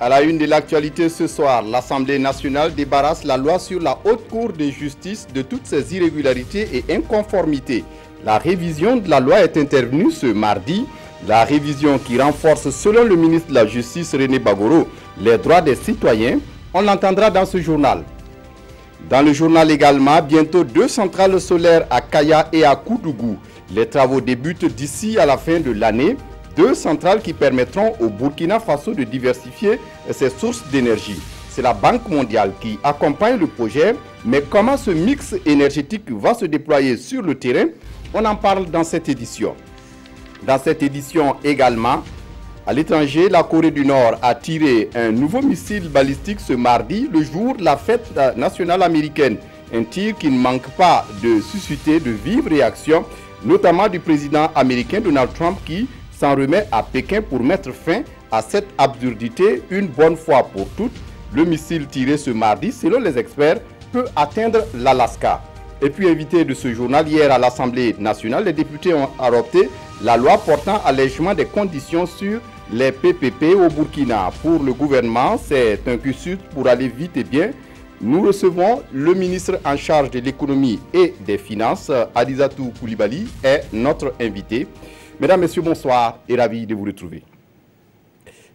À la une de l'actualité ce soir, l'Assemblée nationale débarrasse la loi sur la Haute Cour de justice de toutes ses irrégularités et inconformités. La révision de la loi est intervenue ce mardi. La révision qui renforce, selon le ministre de la Justice René Bagoro, les droits des citoyens. On l'entendra dans ce journal. Dans le journal également, bientôt 2 centrales solaires à Kaya et à Koudougou. Les travaux débutent d'ici à la fin de l'année. 2 centrales qui permettront au Burkina Faso de diversifier ses sources d'énergie. C'est la Banque mondiale qui accompagne le projet. Mais comment ce mix énergétique va se déployer sur le terrain? On en parle dans cette édition. Dans cette édition également, à l'étranger, la Corée du Nord a tiré un nouveau missile balistique ce mardi, le jour de la fête nationale américaine. Un tir qui ne manque pas de susciter de vives réactions, notamment du président américain Donald Trump qui s'en remet à Pékin pour mettre fin à cette absurdité une bonne fois pour toutes. Le missile tiré ce mardi, selon les experts, peut atteindre l'Alaska. Et puis invité de ce journal, hier à l'Assemblée nationale, les députés ont adopté la loi portant allègement des conditions sur les PPP au Burkina. Pour le gouvernement, c'est un cursus pour aller vite et bien. Nous recevons le ministre en charge de l'économie et des finances, Adizatou Koulibaly, est notre invité. Mesdames, Messieurs, bonsoir et ravi de vous retrouver.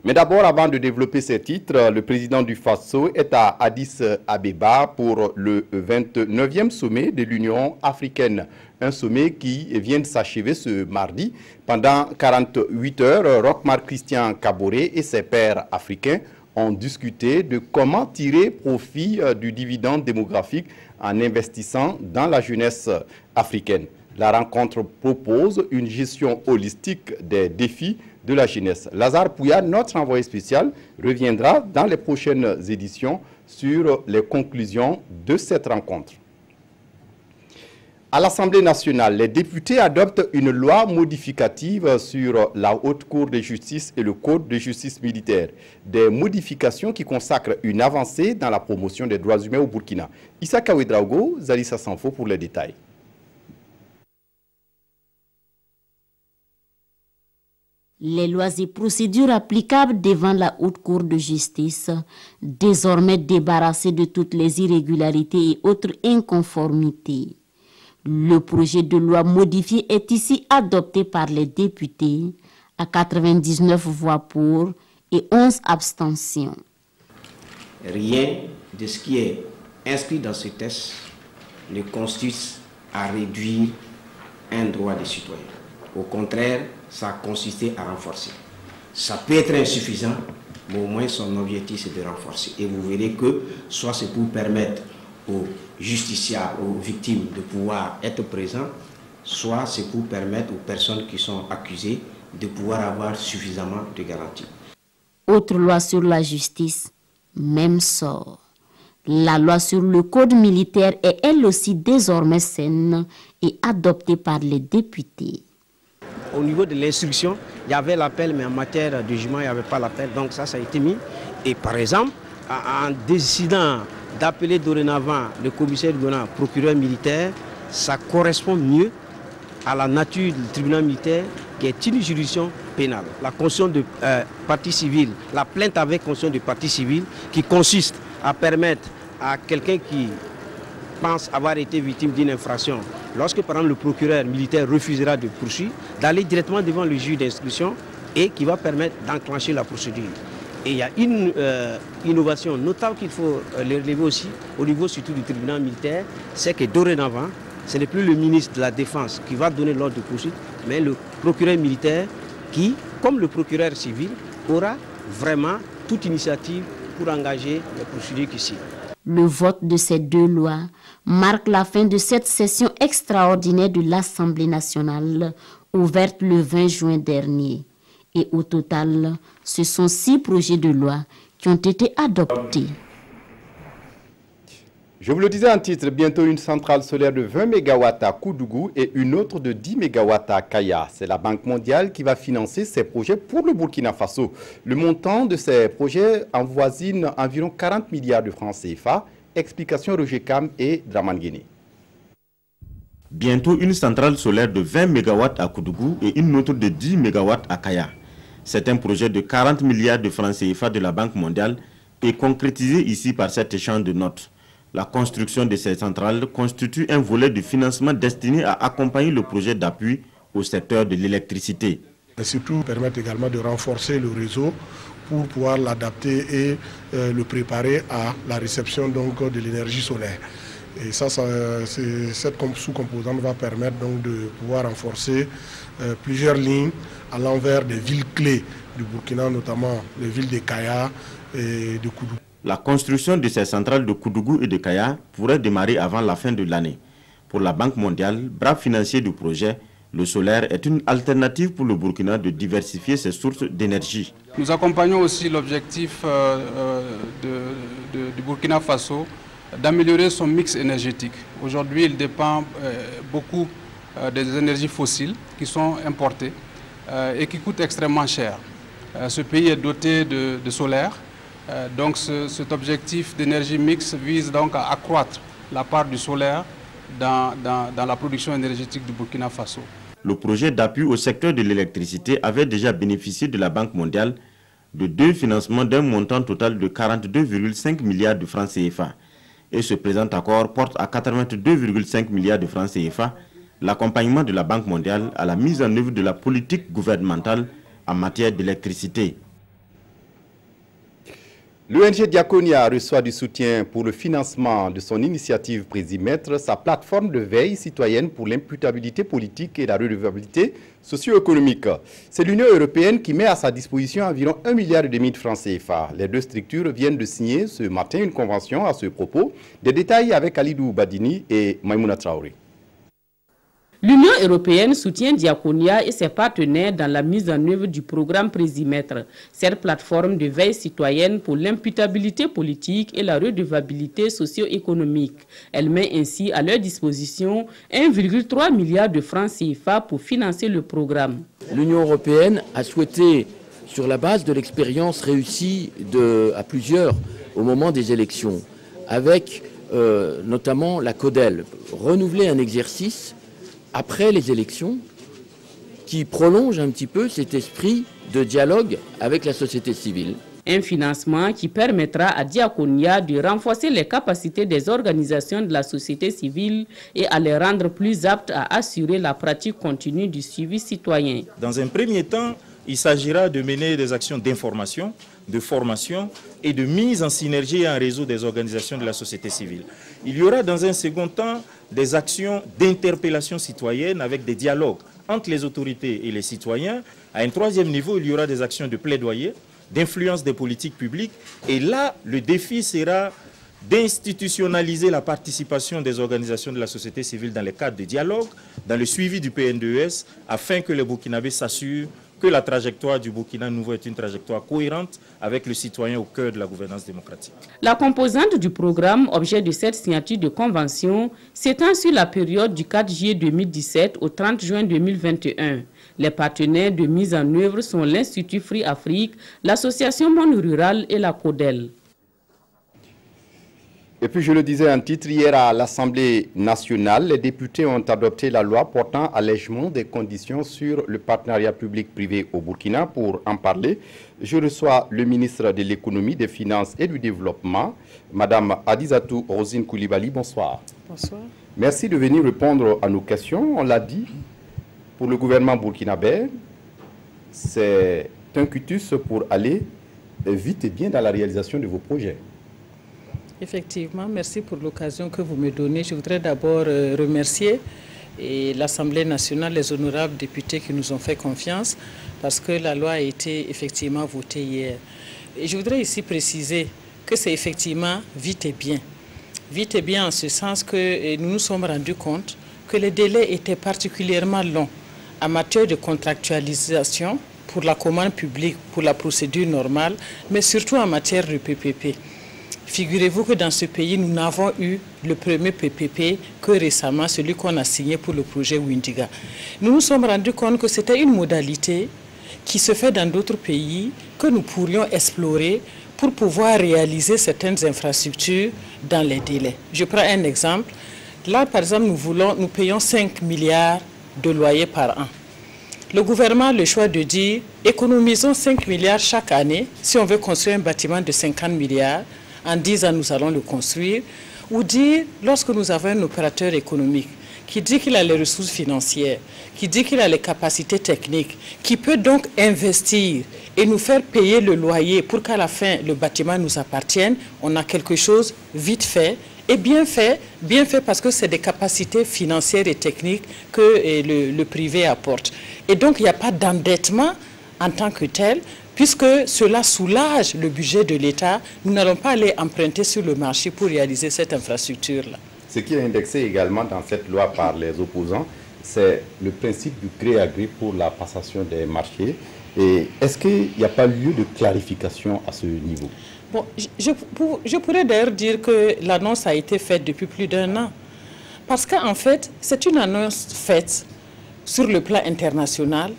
Mais d'abord, avant de développer ces titres, le président du Faso est à Addis Abeba pour le 29e sommet de l'Union africaine. Un sommet qui vient de s'achever ce mardi. Pendant 48 heures, Roch-Marc Christian Kaboré et ses pairs africains ont discuté de comment tirer profit du dividende démographique en investissant dans la jeunesse africaine. La rencontre propose une gestion holistique des défis de la jeunesse. Lazare Pouya, notre envoyé spécial, reviendra dans les prochaines éditions sur les conclusions de cette rencontre. À l'Assemblée nationale, les députés adoptent une loi modificative sur la Haute Cour de justice et le Code de justice militaire. Des modifications qui consacrent une avancée dans la promotion des droits humains au Burkina. Issa Kawedraogo, Zalissa Sanfo pour les détails. Les lois et procédures applicables devant la Haute Cour de justice, désormais débarrassées de toutes les irrégularités et autres inconformités. Le projet de loi modifié est ici adopté par les députés à 99 voix pour et 11 abstentions. Rien de ce qui est inscrit dans ce texte ne consiste à réduire un droit des citoyens. Au contraire, ça a consisté à renforcer. Ça peut être insuffisant, mais au moins son objectif c'est de renforcer. Et vous verrez que soit c'est pour permettre aux justiciables, aux victimes de pouvoir être présents, soit c'est pour permettre aux personnes qui sont accusées de pouvoir avoir suffisamment de garanties. Autre loi sur la justice, même sort. La loi sur le code militaire est elle aussi désormais saine et adoptée par les députés. Au niveau de l'instruction, il y avait l'appel, mais en matière de jugement, il n'y avait pas l'appel. Donc ça a été mis. Et par exemple, en décidant d'appeler dorénavant le commissaire du gouvernement procureur militaire, ça correspond mieux à la nature du tribunal militaire qui est une juridiction pénale. La constitution de partie civile, la plainte avec constitution de partie civile qui consiste à permettre à quelqu'un qui pense avoir été victime d'une infraction, lorsque par exemple le procureur militaire refusera de poursuivre, d'aller directement devant le juge d'instruction et qui va permettre d'enclencher la procédure. Et il y a une innovation notable qu'il faut relever aussi au niveau surtout du tribunal militaire, c'est que dorénavant, ce n'est plus le ministre de la Défense qui va donner l'ordre de poursuite, mais le procureur militaire qui, comme le procureur civil, aura vraiment toute initiative pour engager les procédures qui suivent. Le vote de ces 2 lois marque la fin de cette session extraordinaire de l'Assemblée nationale, ouverte le 20 juin dernier. Et au total, ce sont 6 projets de loi qui ont été adoptés. Je vous le disais en titre, bientôt une centrale solaire de 20 MW à Koudougou et une autre de 10 MW à Kaya. C'est la Banque mondiale qui va financer ces projets pour le Burkina Faso. Le montant de ces projets avoisine environ 40 milliards de francs CFA. Explication Roger Kam et Draman Guéné. Bientôt une centrale solaire de 20 MW à Koudougou et une autre de 10 MW à Kaya. C'est un projet de 40 milliards de francs CFA de la Banque mondiale et concrétisé ici par cet échange de notes. La construction de ces centrales constitue un volet de financement destiné à accompagner le projet d'appui au secteur de l'électricité. Et surtout permettre également de renforcer le réseau pour pouvoir l'adapter et le préparer à la réception donc, de l'énergie solaire. Et ça cette sous-composante va permettre donc de pouvoir renforcer plusieurs lignes à l'envers des villes clés du Burkina, notamment les villes de Kaya et de Koudougou. La construction de ces centrales de Koudougou et de Kaya pourrait démarrer avant la fin de l'année. Pour la Banque mondiale, bras financier du projet, le solaire est une alternative pour le Burkina de diversifier ses sources d'énergie. Nous accompagnons aussi l'objectif du Burkina Faso d'améliorer son mix énergétique. Aujourd'hui, il dépend beaucoup des énergies fossiles qui sont importées et qui coûtent extrêmement cher. Ce pays est doté de solaire, donc cet objectif d'énergie mixte vise donc à accroître la part du solaire dans la production énergétique du Burkina Faso. Le projet d'appui au secteur de l'électricité avait déjà bénéficié de la Banque mondiale de 2 financements d'un montant total de 42,5 milliards de francs CFA. Et ce présent accord porte à 82,5 milliards de francs CFA l'accompagnement de la Banque mondiale à la mise en œuvre de la politique gouvernementale en matière d'électricité. L'ONG Diaconia reçoit du soutien pour le financement de son initiative Présimètre, sa plateforme de veille citoyenne pour l'imputabilité politique et la redevabilité socio-économique. C'est l'Union européenne qui met à sa disposition environ 1,5 milliard de francs CFA. Les deux structures viennent de signer ce matin une convention à ce propos. Des détails avec Alidou Badini et Maïmouna Traoré. L'Union européenne soutient Diaconia et ses partenaires dans la mise en œuvre du programme Présimètre, cette plateforme de veille citoyenne pour l'imputabilité politique et la redevabilité socio-économique. Elle met ainsi à leur disposition 1,3 milliard de francs CFA pour financer le programme. L'Union européenne a souhaité, sur la base de l'expérience réussie à plusieurs au moment des élections, avec notamment la CODEL, renouveler un exercice après les élections, qui prolonge un petit peu cet esprit de dialogue avec la société civile. Un financement qui permettra à Diaconia de renforcer les capacités des organisations de la société civile et à les rendre plus aptes à assurer la pratique continue du suivi citoyen. Dans un premier temps, il s'agira de mener des actions d'information, de formation et de mise en synergie et en réseau des organisations de la société civile. Il y aura dans un second temps des actions d'interpellation citoyenne avec des dialogues entre les autorités et les citoyens. À un troisième niveau, il y aura des actions de plaidoyer, d'influence des politiques publiques. Et là, le défi sera d'institutionnaliser la participation des organisations de la société civile dans les cadres de dialogue, dans le suivi du PNDES, afin que les Burkinabés s'assurent que la trajectoire du Burkina nouveau est une trajectoire cohérente avec le citoyen au cœur de la gouvernance démocratique. La composante du programme, objet de cette signature de convention, s'étend sur la période du 4 juillet 2017 au 30 juin 2021. Les partenaires de mise en œuvre sont l'Institut Free Afrique, l'Association Monde Rural et la CODEL. Et puis je le disais en titre, hier à l'Assemblée nationale, les députés ont adopté la loi portant allègement des conditions sur le partenariat public-privé au Burkina. Pour en parler, je reçois le ministre de l'Économie, des Finances et du Développement, Madame Adizatou Rosine Koulibaly. Bonsoir. Bonsoir. Merci de venir répondre à nos questions. On l'a dit, pour le gouvernement burkinabé, c'est un cutus pour aller vite et bien dans la réalisation de vos projets. Effectivement, merci pour l'occasion que vous me donnez. Je voudrais d'abord remercier l'Assemblée nationale, les honorables députés qui nous ont fait confiance parce que la loi a été effectivement votée hier. Et je voudrais ici préciser que c'est effectivement vite et bien. Vite et bien en ce sens que nous nous sommes rendus compte que les délais étaient particulièrement longs en matière de contractualisation pour la commande publique, pour la procédure normale, mais surtout en matière de PPP. Figurez-vous que dans ce pays, nous n'avons eu le premier PPP que récemment, celui qu'on a signé pour le projet Windiga. Nous nous sommes rendus compte que c'était une modalité qui se fait dans d'autres pays, que nous pourrions explorer pour pouvoir réaliser certaines infrastructures dans les délais. Je prends un exemple. Là, par exemple, nous payons 5 milliards de loyers par an. le gouvernement a le choix de dire économisons 5 milliards chaque année si on veut construire un bâtiment de 50 milliards, en 10 ans nous allons le construire, ou dire lorsque nous avons un opérateur économique qui dit qu'il a les ressources financières, qui dit qu'il a les capacités techniques, qui peut donc investir et nous faire payer le loyer pour qu'à la fin le bâtiment nous appartienne, on a quelque chose vite fait et bien fait parce que c'est des capacités financières et techniques que le privé apporte. Et donc il n'y a pas d'endettement en tant que tel, puisque cela soulage le budget de l'État. Nous n'allons pas aller emprunter sur le marché pour réaliser cette infrastructure-là. Ce qui est indexé également dans cette loi par les opposants, c'est le principe du gré à gré pour la passation des marchés. Et est-ce qu'il n'y a pas lieu de clarification à ce niveau? Bon, je pourrais d'ailleurs dire que l'annonce a été faite depuis plus d'1 an. Parce qu'en fait, c'est une annonce faite sur le plan international,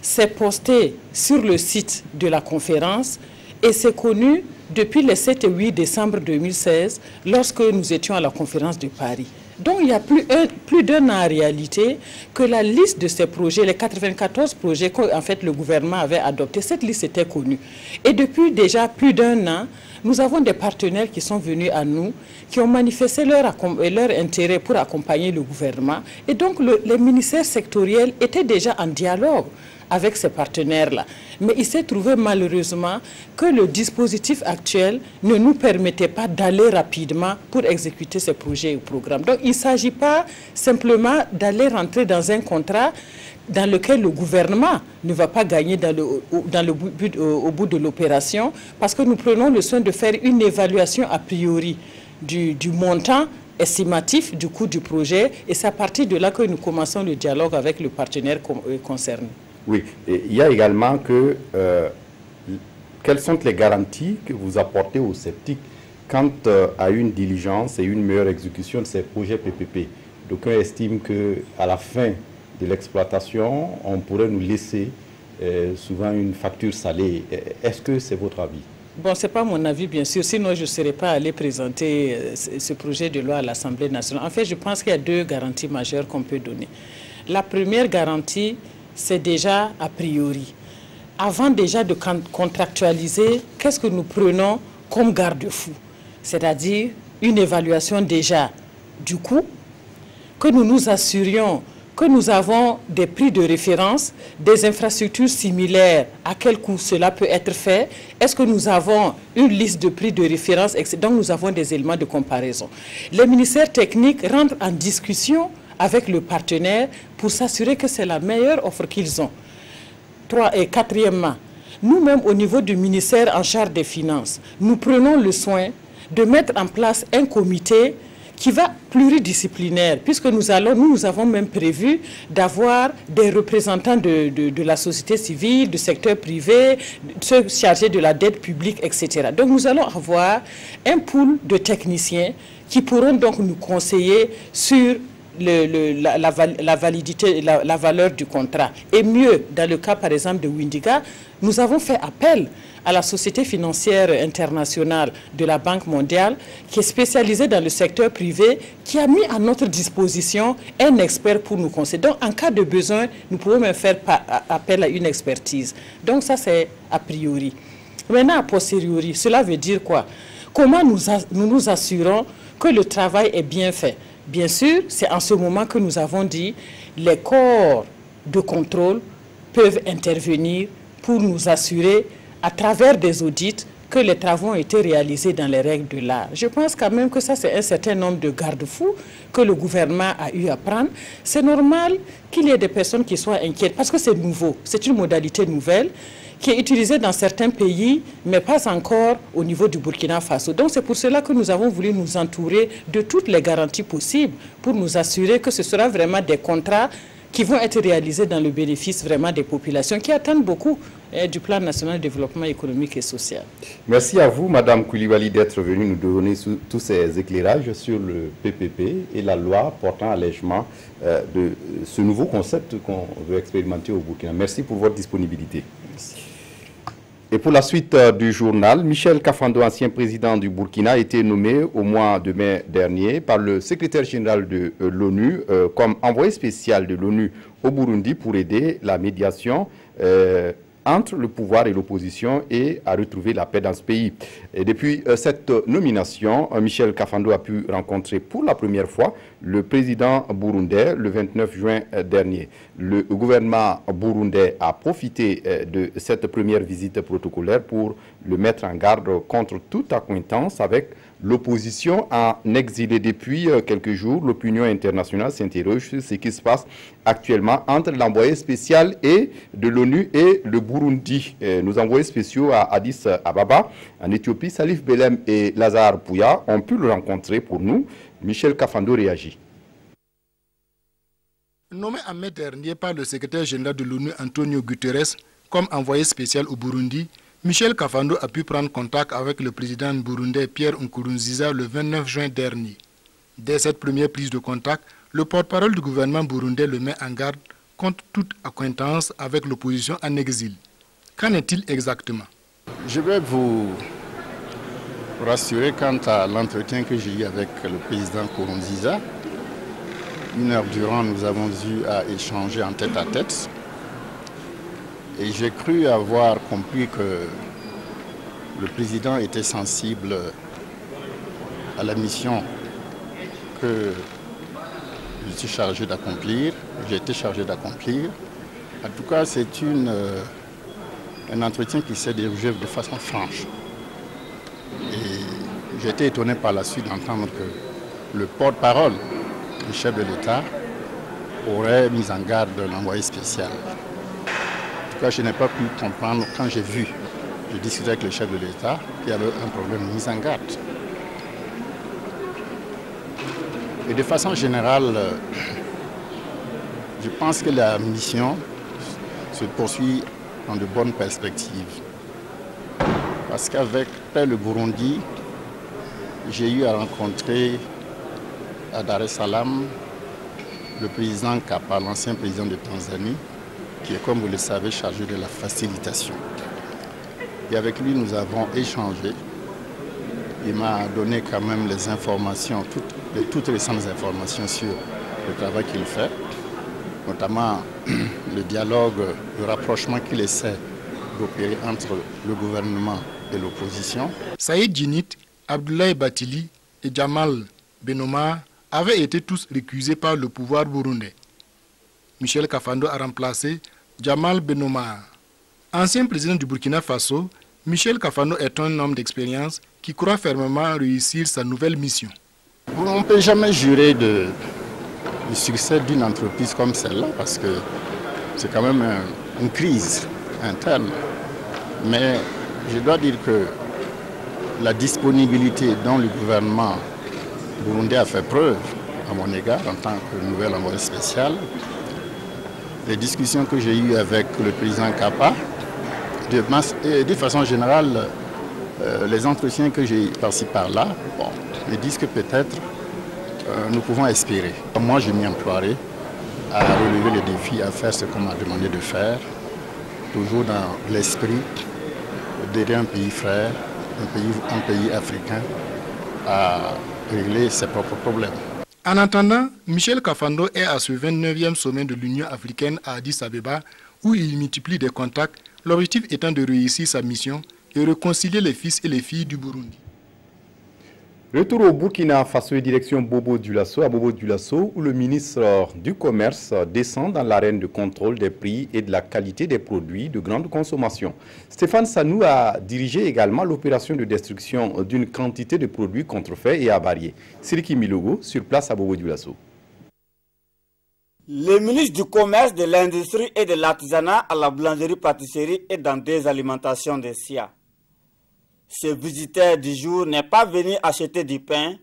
c'est posté sur le site de la conférence et c'est connu depuis le 7 et 8 décembre 2016, lorsque nous étions à la conférence de Paris. Donc il y a plus d'1 an en réalité que la liste de ces projets, les 94 projets qu'en fait le gouvernement avait adoptés, cette liste était connue. Et depuis déjà plus d'1 an, nous avons des partenaires qui sont venus à nous, qui ont manifesté leur intérêt pour accompagner le gouvernement. Et donc les ministères sectoriels étaient déjà en dialogue avec ces partenaires-là. Mais il s'est trouvé malheureusement que le dispositif actuel ne nous permettait pas d'aller rapidement pour exécuter ces projets ou programmes. Donc il ne s'agit pas simplement d'aller rentrer dans un contrat dans lequel le gouvernement ne va pas gagner au bout de l'opération, parce que nous prenons le soin de faire une évaluation a priori du montant estimatif du coût du projet, et c'est à partir de là que nous commençons le dialogue avec le partenaire concerné. Oui, et il y a également que quelles sont les garanties que vous apportez aux sceptiques quant à une diligence et une meilleure exécution de ces projets PPP? D'aucuns estiment qu'à la fin de l'exploitation, on pourrait nous laisser souvent une facture salée. Est-ce que c'est votre avis? Bon, ce n'est pas mon avis, bien sûr, sinon je ne serais pas allé présenter ce projet de loi à l'Assemblée nationale. En fait, je pense qu'il y a 2 garanties majeures qu'on peut donner. La première garantie, c'est déjà a priori. Avant déjà de contractualiser, qu'est-ce que nous prenons comme garde-fou? C'est-à-dire une évaluation déjà du coût, que nous nous assurions que nous avons des prix de référence, des infrastructures similaires, à quel coût cela peut être fait, est-ce que nous avons une liste de prix de référence, etc. Donc nous avons des éléments de comparaison. Les ministères techniques rentrent en discussion avec le partenaire pour s'assurer que c'est la meilleure offre qu'ils ont. 3 et 4e, nous-mêmes au niveau du ministère en charge des finances, nous prenons le soin de mettre en place un comité qui va pluridisciplinaire, puisque nous avons même prévu d'avoir des représentants de la société civile, du secteur privé, ceux chargés de la dette publique, etc. Donc nous allons avoir un pool de techniciens qui pourront donc nous conseiller sur la validité, la valeur du contrat. Et mieux, dans le cas par exemple de Windiga, nous avons fait appel à la Société financière internationale de la Banque mondiale, qui est spécialisée dans le secteur privé, qui a mis à notre disposition un expert pour nous conseiller. Donc, en cas de besoin, nous pouvons même faire appel à une expertise. Donc, ça, c'est a priori. Maintenant, a posteriori, cela veut dire quoi? Comment nous nous assurons que le travail est bien fait? Bien sûr, c'est en ce moment que nous avons dit les corps de contrôle peuvent intervenir pour nous assurer à travers des audits que les travaux ont été réalisés dans les règles de l'art. Je pense quand même que ça, c'est un certain nombre de garde-fous que le gouvernement a eu à prendre. C'est normal qu'il y ait des personnes qui soient inquiètes parce que c'est nouveau, c'est une modalité nouvelle qui est utilisée dans certains pays, mais pas encore au niveau du Burkina Faso. Donc c'est pour cela que nous avons voulu nous entourer de toutes les garanties possibles pour nous assurer que ce sera vraiment des contrats qui vont être réalisés dans le bénéfice vraiment des populations qui attendent beaucoup du plan national de développement économique et social. Merci à vous, Madame Koulibaly, d'être venue nous donner tous ces éclairages sur le PPP et la loi portant allègement de ce nouveau concept qu'on veut expérimenter au Burkina. Merci pour votre disponibilité. Merci. Et pour la suite du journal, Michel Kafando, ancien président du Burkina, a été nommé au mois de mai dernier par le secrétaire général de l'ONU comme envoyé spécial de l'ONU au Burundi pour aider la médiation entre le pouvoir et l'opposition et à retrouver la paix dans ce pays. Et depuis cette nomination, Michel Kafando a pu rencontrer pour la première fois le président burundais le 29 juin dernier. Le gouvernement burundais a profité de cette première visite protocolaire pour le mettre en garde contre toute accointance avec l'opposition en exilé. Depuis quelques jours, l'opinion internationale s'interroge sur ce qui se passe actuellement entre l'envoyé spécial de l'ONU et le Burundi. Nos envoyés spéciaux à Addis Ababa, en Éthiopie, Salif Belem et Lazare Pouya, ont pu le rencontrer pour nous. Michel Kafando réagit. Nommé en mai dernier par le secrétaire général de l'ONU Antonio Guterres comme envoyé spécial au Burundi, Michel Kafando a pu prendre contact avec le président burundais Pierre Nkurunziza le 29 juin dernier. Dès cette première prise de contact, le porte-parole du gouvernement burundais le met en garde contre toute accointance avec l'opposition en exil. Qu'en est-il exactement? Je vais vous rassurer quant à l'entretien que j'ai eu avec le président Nkurunziza. 1 heure durant, nous avons eu à échanger en tête-à-tête. Et j'ai cru avoir compris que le président était sensible à la mission que je suis chargé d'accomplir, j'ai été chargé d'accomplir. En tout cas, c'est un entretien qui s'est déroulé de façon franche. Et j'ai été étonné par la suite d'entendre que le porte-parole du chef de l'État aurait mis en garde l'envoyé spécial. En tout cas, je n'ai pas pu comprendre quand j'ai discuté avec le chef de l'État, qu'il y avait un problème de mise en garde. Et de façon générale, je pense que la mission se poursuit dans de bonnes perspectives. Parce qu'avec le Burundi, j'ai eu à rencontrer à Dar es Salaam le président Kapa, l'ancien président de Tanzanie, qui est, comme vous le savez, chargé de la facilitation. Et avec lui, nous avons échangé. Il m'a donné quand même les informations, toutes récentes informations sur le travail qu'il fait, notamment le dialogue, le rapprochement qu'il essaie d'opérer entre le gouvernement et l'opposition. Saïd Djinit, Abdoulaye Batili et Jamal Benomar avaient été tous récusés par le pouvoir burundais. Michel Kafando a remplacé Jamal Benomar. Ancien président du Burkina Faso, Michel Kafando est un homme d'expérience qui croit fermement réussir sa nouvelle mission. On ne peut jamais jurer du succès d'une entreprise comme celle-là parce que c'est quand même une crise interne. Mais je dois dire que la disponibilité dont le gouvernement burundais a fait preuve à mon égard en tant que nouvel envoyé spécial, les discussions que j'ai eues avec le président Kapa, de façon générale, les entretiens que j'ai par-ci par-là, me disent que peut-être nous pouvons espérer. Moi, je m'y emploierai à relever les défis, à faire ce qu'on m'a demandé de faire, toujours dans l'esprit d'aider un pays frère, un pays africain à régler ses propres problèmes. En attendant, Michel Kafando est à ce 29e sommet de l'Union africaine à Addis Abeba où il multiplie des contacts, l'objectif étant de réussir sa mission et réconcilier les fils et les filles du Burundi. Retour au Burkina Faso et direction Bobo Dioulasso, à Bobo Dioulasso, où le ministre du Commerce descend dans l'arène de contrôle des prix et de la qualité des produits de grande consommation. Stéphane Sanou a dirigé également l'opération de destruction d'une quantité de produits contrefaits et avariés. Siriki Milogo, sur place à Bobo Dioulasso. Le ministre du Commerce, de l'Industrie et de l'Artisanat à la boulangerie-pâtisserie et dans des alimentations de SIA. Ce visiteur du jour n'est pas venu acheter du pain,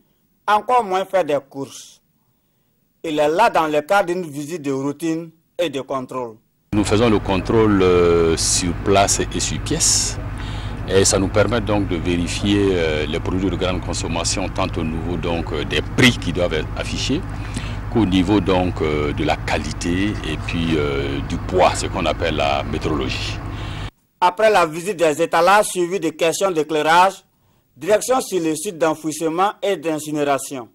encore moins faire des courses. Il est là dans le cadre d'une visite de routine et de contrôle. Nous faisons le contrôle sur place et sur pièce. Et ça nous permet donc de vérifier les produits de grande consommation, tant au niveau donc, des prix qui doivent être affichés, qu'au niveau donc, de la qualité et puis du poids, ce qu'on appelle la métrologie. Après la visite des étalages suivis de questions d'éclairage, direction sur le site d'enfouissement et d'incinération.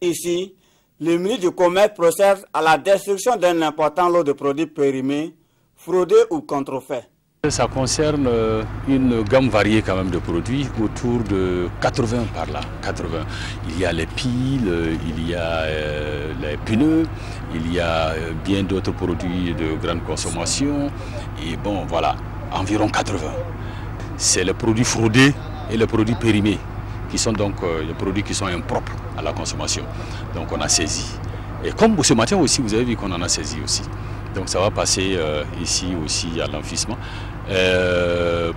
Ici, le ministre du Commerce procède à la destruction d'un important lot de produits périmés, fraudés ou contrefaits. Ça concerne une gamme variée quand même de produits, autour de 80 par là. 80. Il y a les piles, il y a les pneus, il y a bien d'autres produits de grande consommation. Et bon, voilà, environ 80. C'est les produits fraudés et les produits périmés, qui sont donc les produits qui sont impropres à la consommation. Donc on a saisi. Et comme ce matin aussi, vous avez vu qu'on en a saisi aussi. Donc ça va passer ici aussi à l'enfouissement.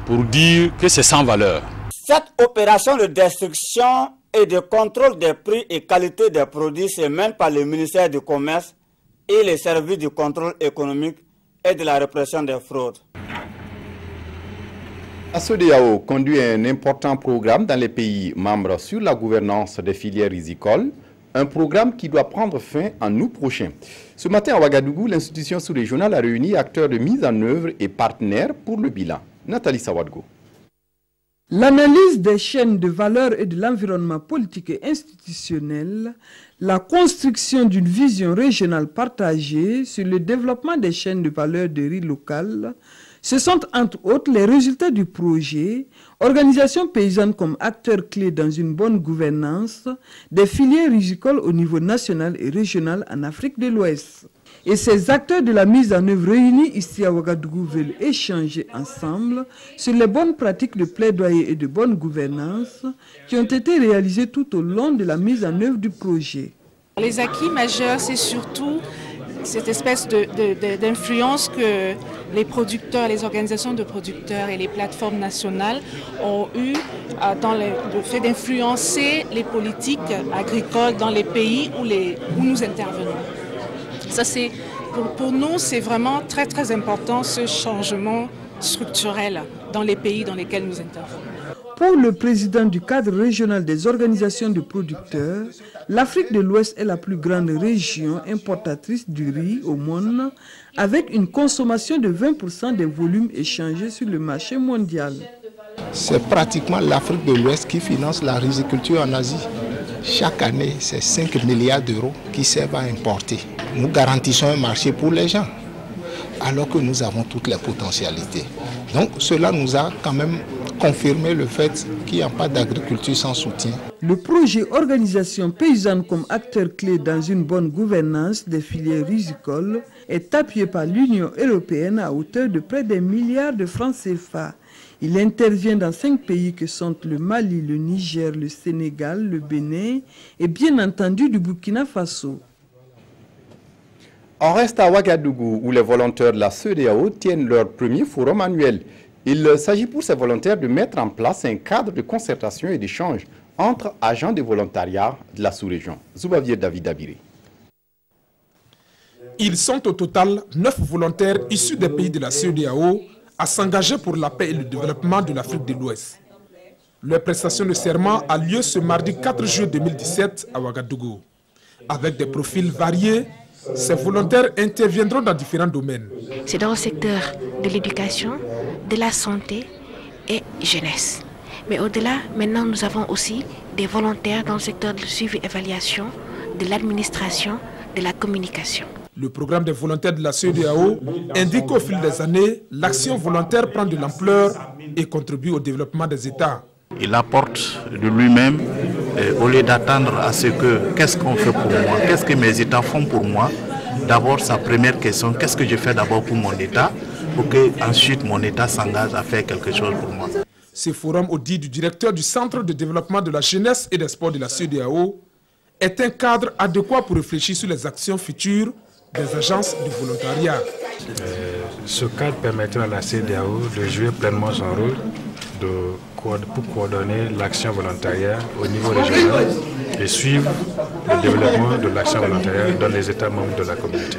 Pour dire que c'est sans valeur. Cette opération de destruction et de contrôle des prix et qualité des produits se mène par le ministère du Commerce et les services du contrôle économique et de la répression des fraudes. La CEDEAO conduit un important programme dans les pays membres sur la gouvernance des filières rizicoles, un programme qui doit prendre fin en août prochain. Ce matin à Ouagadougou, l'institution sous-régionale a réuni acteurs de mise en œuvre et partenaires pour le bilan. Nathalie Sawadgo. L'analyse des chaînes de valeur et de l'environnement politique et institutionnel, la construction d'une vision régionale partagée sur le développement des chaînes de valeur de riz locales, ce sont entre autres les résultats du projet Organisation paysanne comme acteur clé dans une bonne gouvernance des filières rizicoles au niveau national et régional en Afrique de l'Ouest. Et ces acteurs de la mise en œuvre réunis ici à Ouagadougou veulent échanger ensemble sur les bonnes pratiques de plaidoyer et de bonne gouvernance qui ont été réalisées tout au long de la mise en œuvre du projet. Les acquis majeurs, c'est surtout cette espèce d'influence que les producteurs, les organisations de producteurs et les plateformes nationales ont eu dans le fait d'influencer les politiques agricoles dans les pays où nous intervenons. Ça, pour nous, c'est vraiment très très important ce changement structurel dans les pays dans lesquels nous intervenons. Pour le président du cadre régional des organisations de producteurs, l'Afrique de l'Ouest est la plus grande région importatrice du riz au monde, avec une consommation de 20% des volumes échangés sur le marché mondial. C'est pratiquement l'Afrique de l'Ouest qui finance la riziculture en Asie. Chaque année, c'est 5 milliards d'euros qui servent à importer. Nous garantissons un marché pour les gens, alors que nous avons toutes les potentialités. Donc cela nous a quand même confirmé le fait qu'il n'y a pas d'agriculture sans soutien. Le projet Organisation paysanne comme acteur clé dans une bonne gouvernance des filières rizicoles est appuyé par l'Union européenne à hauteur de près d'1 milliard de francs CFA. Il intervient dans 5 pays que sont le Mali, le Niger, le Sénégal, le Bénin et bien entendu du Burkina Faso. On reste à Ouagadougou où les volontaires de la CEDEAO tiennent leur premier forum annuel. Il s'agit pour ces volontaires de mettre en place un cadre de concertation et d'échange entre agents de volontariat de la sous-région. Zoubavier David Abiré. Ils sont au total 9 volontaires issus des pays de la CEDEAO à s'engager pour la paix et le développement de l'Afrique de l'Ouest. Leur prestation de serment a lieu ce mardi 4 juillet 2017 à Ouagadougou. Avec des profils variés, ces volontaires interviendront dans différents domaines. C'est dans le secteur de l'éducation, de la santé et jeunesse. Mais au-delà, maintenant nous avons aussi des volontaires dans le secteur de suivi-évaluation, de l'administration, de la communication. Le programme des volontaires de la CEDEAO indique qu'au fil des années, l'action volontaire prend de l'ampleur et contribue au développement des États. Il apporte de lui-même, au lieu d'attendre à ce que qu'est-ce qu'on fait pour moi, qu'est-ce que mes États font pour moi. D'abord, sa première question, qu'est-ce que je fais d'abord pour mon État, pour que ensuite mon État s'engage à faire quelque chose pour moi. Ce forum, au dit du directeur du Centre de développement de la jeunesse et des sports de la CEDEAO, est un cadre adéquat pour réfléchir sur les actions futures des agences de volontariat. Ce cadre permettra à la CEDEAO de jouer pleinement son rôle pour coordonner l'action volontariat au niveau régional et suivre le développement de l'action volontariat dans les États membres de la communauté.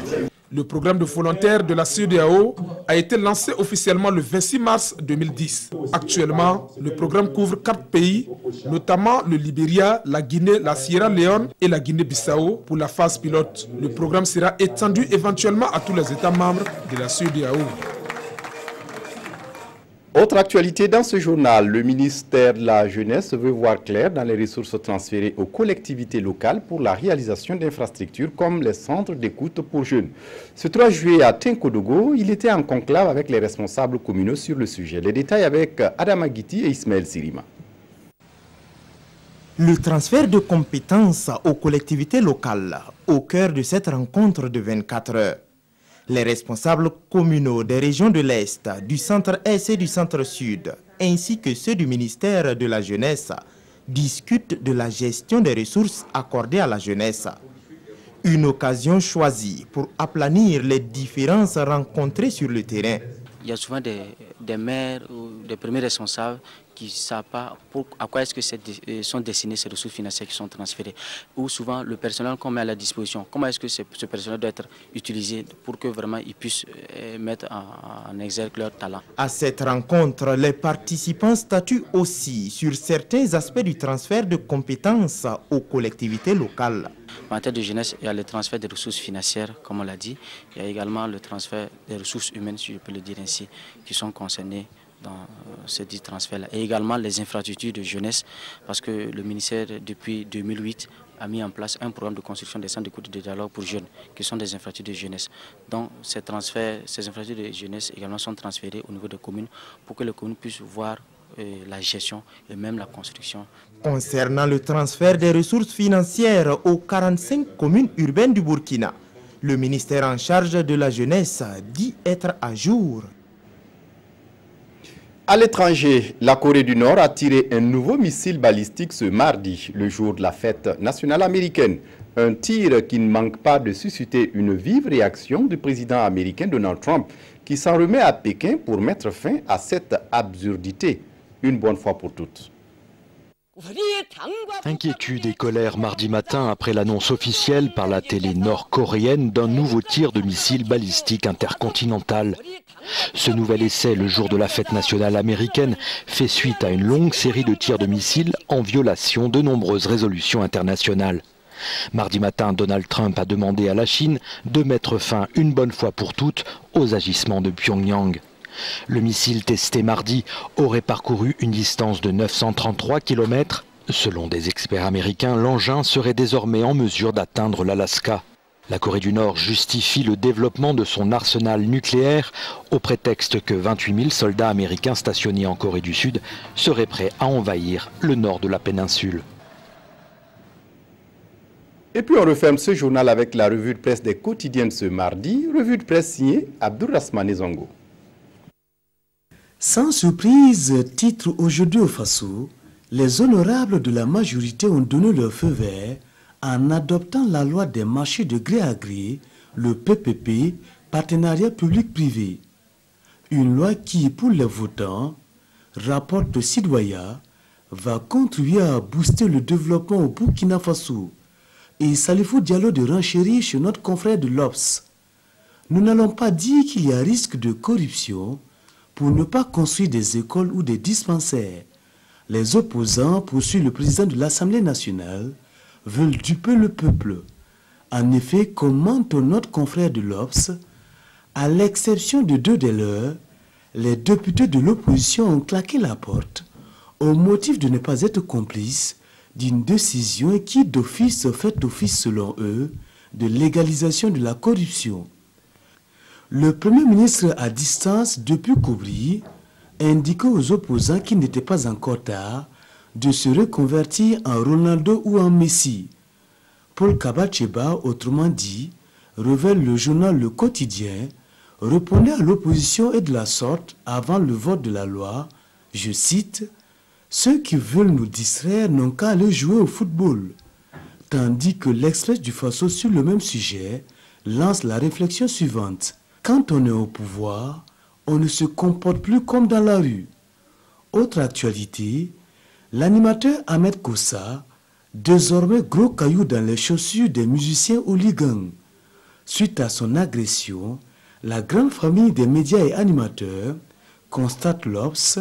Le programme de volontaires de la CEDEAO a été lancé officiellement le 26 mars 2010. Actuellement, le programme couvre 4 pays, notamment le Libéria, la Guinée, la Sierra Leone et la Guinée-Bissau pour la phase pilote. Le programme sera étendu éventuellement à tous les États membres de la CEDEAO. Autre actualité dans ce journal, le ministère de la Jeunesse veut voir clair dans les ressources transférées aux collectivités locales pour la réalisation d'infrastructures comme les centres d'écoute pour jeunes. Ce 3 juillet à Tinkodogo, il était en conclave avec les responsables communaux sur le sujet. Les détails avec Adama Guiti et Ismaël Sirima. Le transfert de compétences aux collectivités locales au cœur de cette rencontre de 24 heures. Les responsables communaux des régions de l'Est, du centre-Est et du centre-Sud, ainsi que ceux du ministère de la Jeunesse, discutent de la gestion des ressources accordées à la jeunesse. Une occasion choisie pour aplanir les différences rencontrées sur le terrain. Il y a souvent des maires ou des premiers responsables qui ne savent pas à quoi est-ce que sont destinées ces ressources financières qui sont transférées. Ou souvent le personnel qu'on met à la disposition, comment est-ce que ce personnel doit être utilisé pour que vraiment ils puissent mettre en exergue leur talent. À cette rencontre, les participants statuent aussi sur certains aspects du transfert de compétences aux collectivités locales. En matière de jeunesse, il y a le transfert des ressources financières, comme on l'a dit. Il y a également le transfert des ressources humaines, si je peux le dire ainsi, qui sont concernées dans ce dit transfert-là. Et également les infrastructures de jeunesse, parce que le ministère, depuis 2008, a mis en place un programme de construction des centres d'écoute et de dialogue pour jeunes, qui sont des infrastructures de jeunesse. Donc ces infrastructures de jeunesse également sont transférées au niveau des communes pour que les communes puissent voir la gestion et même la construction. Concernant le transfert des ressources financières aux 45 communes urbaines du Burkina, le ministère en charge de la jeunesse dit être à jour. À l'étranger, la Corée du Nord a tiré un nouveau missile balistique ce mardi, le jour de la fête nationale américaine. Un tir qui ne manque pas de susciter une vive réaction du président américain Donald Trump, qui s'en remet à Pékin pour mettre fin à cette absurdité, une bonne fois pour toutes. Inquiétude et colère mardi matin après l'annonce officielle par la télé nord-coréenne d'un nouveau tir de missile balistique intercontinental. Ce nouvel essai, le jour de la fête nationale américaine, fait suite à une longue série de tirs de missiles en violation de nombreuses résolutions internationales. Mardi matin, Donald Trump a demandé à la Chine de mettre fin une bonne fois pour toutes aux agissements de Pyongyang. Le missile testé mardi aurait parcouru une distance de 933 km. Selon des experts américains, l'engin serait désormais en mesure d'atteindre l'Alaska. La Corée du Nord justifie le développement de son arsenal nucléaire au prétexte que 28 000 soldats américains stationnés en Corée du Sud seraient prêts à envahir le nord de la péninsule. Et puis on referme ce journal avec la revue de presse des quotidiennes ce mardi, revue de presse signée Abdourahmane Zongo. Sans surprise, titre aujourd'hui au Faso, les honorables de la majorité ont donné leur feu vert en adoptant la loi des marchés de gré à gré, le PPP, partenariat public-privé. Une loi qui, pour les votants, rapporte Sidoya, va contribuer à booster le développement au Burkina Faso. Et Salifou Diallo de renchérir chez notre confrère de l'Obs. Nous n'allons pas dire qu'il y a risque de corruption pour ne pas construire des écoles ou des dispensaires. Les opposants, poursuit le président de l'Assemblée nationale, veulent duper le peuple. En effet, commente notre confrère de l'Obs, à l'exception de deux des leurs, les députés de l'opposition ont claqué la porte au motif de ne pas être complices d'une décision qui d'office fait office selon eux de légalisation de la corruption. Le Premier ministre à distance depuis Koubri indiquait aux opposants qu'il n'était pas encore tard de se reconvertir en Ronaldo ou en Messi. Paul Kabacheba, autrement dit, révèle le journal Le Quotidien, répondait à l'opposition et de la sorte avant le vote de la loi, je cite, « Ceux qui veulent nous distraire n'ont qu'à aller jouer au football », tandis que l'Express du Faso sur le même sujet lance la réflexion suivante. Quand on est au pouvoir, on ne se comporte plus comme dans la rue. Autre actualité, l'animateur Ahmed Kossa, désormais gros caillou dans les chaussures des musiciens hooligans. Suite à son agression, la grande famille des médias et animateurs, constate l'Obs,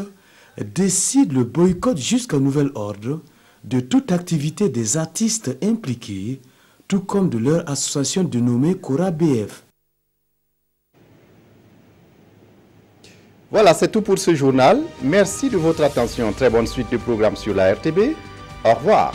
décide le boycott jusqu'à nouvel ordre de toute activité des artistes impliqués, tout comme de leur association dénommée Cora BF. Voilà, c'est tout pour ce journal. Merci de votre attention. Très bonne suite de programmes sur la RTB. Au revoir.